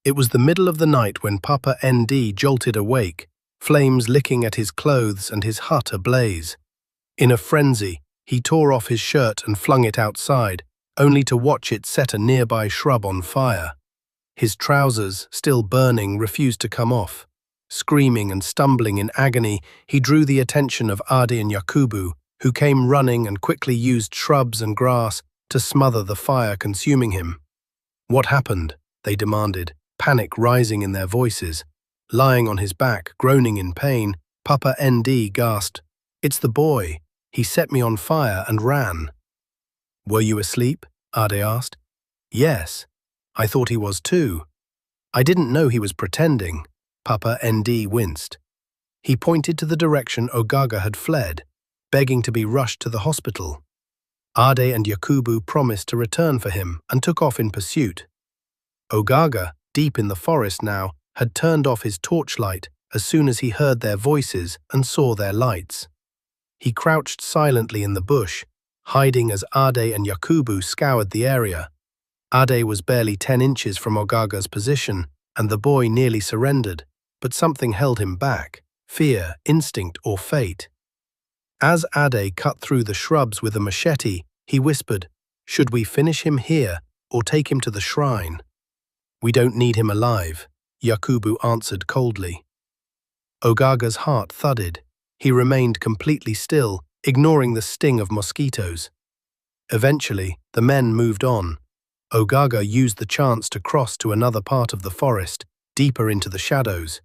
It was the middle of the night when Papa ND jolted awake, flames licking at his clothes and his hut ablaze. In a frenzy, he tore off his shirt and flung it outside, only to watch it set a nearby shrub on fire. His trousers, still burning, refused to come off. Screaming and stumbling in agony, he drew the attention of Ade and Yakubu, who came running and quickly used shrubs and grass to smother the fire consuming him. "What happened?" they demanded, panic rising in their voices. Lying on his back, groaning in pain, Papa ND gasped, "It's the boy. He set me on fire and ran." "Were you asleep?" Ade asked. "Yes. I thought he was too. I didn't know he was pretending." Papa ND winced. He pointed to the direction Ogaga had fled, begging to be rushed to the hospital. Ade and Yakubu promised to return for him and took off in pursuit. Ogaga, deep in the forest now, had turned off his torchlight as soon as he heard their voices and saw their lights. He crouched silently in the bush, hiding as Ade and Yakubu scoured the area. Ade was barely 10 inches from Ogaga's position, and the boy nearly surrendered, but something held him back, fear, instinct, or fate. As Ade cut through the shrubs with a machete, he whispered, "Should we finish him here or take him to the shrine?" "We don't need him alive," Yakubu answered coldly. Ogaga's heart thudded. He remained completely still, ignoring the sting of mosquitoes. Eventually, the men moved on. Ogaga used the chance to cross to another part of the forest, deeper into the shadows.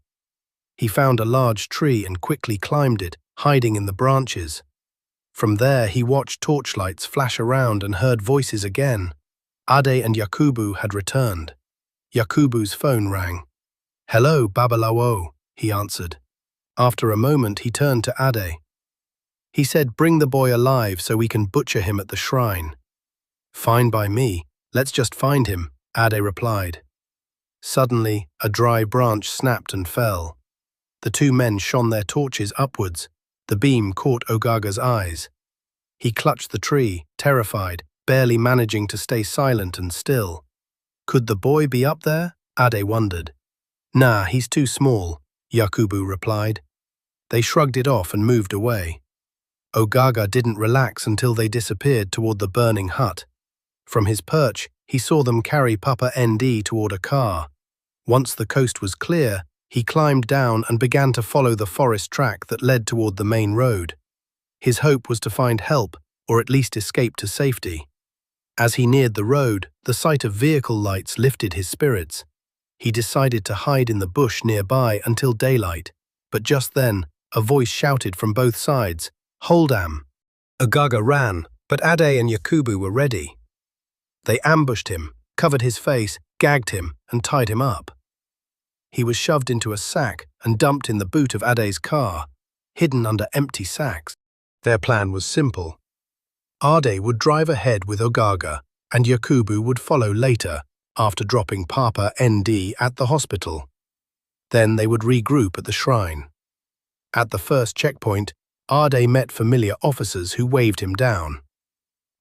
He found a large tree and quickly climbed it, hiding in the branches. From there, he watched torchlights flash around and heard voices again. Ade and Yakubu had returned. Yakubu's phone rang. "Hello, Babalawo," he answered. After a moment, he turned to Ade. He said, "Bring the boy alive so we can butcher him at the shrine." "Fine by me. Let's just find him," Ade replied. Suddenly, a dry branch snapped and fell. The two men shone their torches upwards. The beam caught Ogaga's eyes. He clutched the tree, terrified, barely managing to stay silent and still. Could the boy be up there? Ade wondered. "Nah, he's too small," Yakubu replied. They shrugged it off and moved away. Ogaga didn't relax until they disappeared toward the burning hut. From his perch, he saw them carry Papa ND toward a car. Once the coast was clear, he climbed down and began to follow the forest track that led toward the main road. His hope was to find help, or at least escape to safety. As he neared the road, the sight of vehicle lights lifted his spirits. He decided to hide in the bush nearby until daylight, but just then, a voice shouted from both sides, "Hold am!" Ogaga ran, but Ade and Yakubu were ready. They ambushed him, covered his face, gagged him, and tied him up. He was shoved into a sack and dumped in the boot of Ade's car, hidden under empty sacks. Their plan was simple. Ade would drive ahead with Ogaga, and Yakubu would follow later, after dropping Papa ND at the hospital. Then they would regroup at the shrine. At the first checkpoint, Ade met familiar officers who waved him down.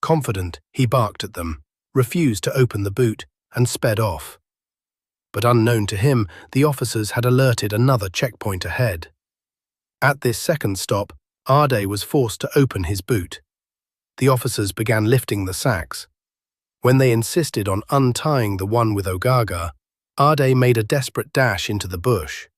Confident, he barked at them, refused to open the boot, and sped off. But unknown to him, the officers had alerted another checkpoint ahead. At this second stop, Ade was forced to open his boot. The officers began lifting the sacks. When they insisted on untying the one with Ogaga, Ade made a desperate dash into the bush.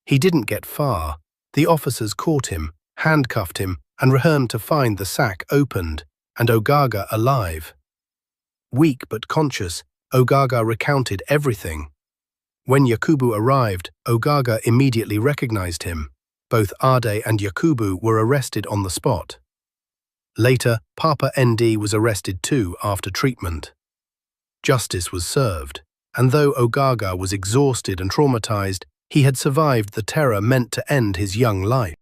He didn't get far. The officers caught him, handcuffed him, and returned to find the sack opened and Ogaga alive. Weak but conscious, Ogaga recounted everything. When Yakubu arrived, Ogaga immediately recognized him. Both Ade and Yakubu were arrested on the spot. Later, Papa ND was arrested too after treatment. Justice was served, and though Ogaga was exhausted and traumatized, he had survived the terror meant to end his young life.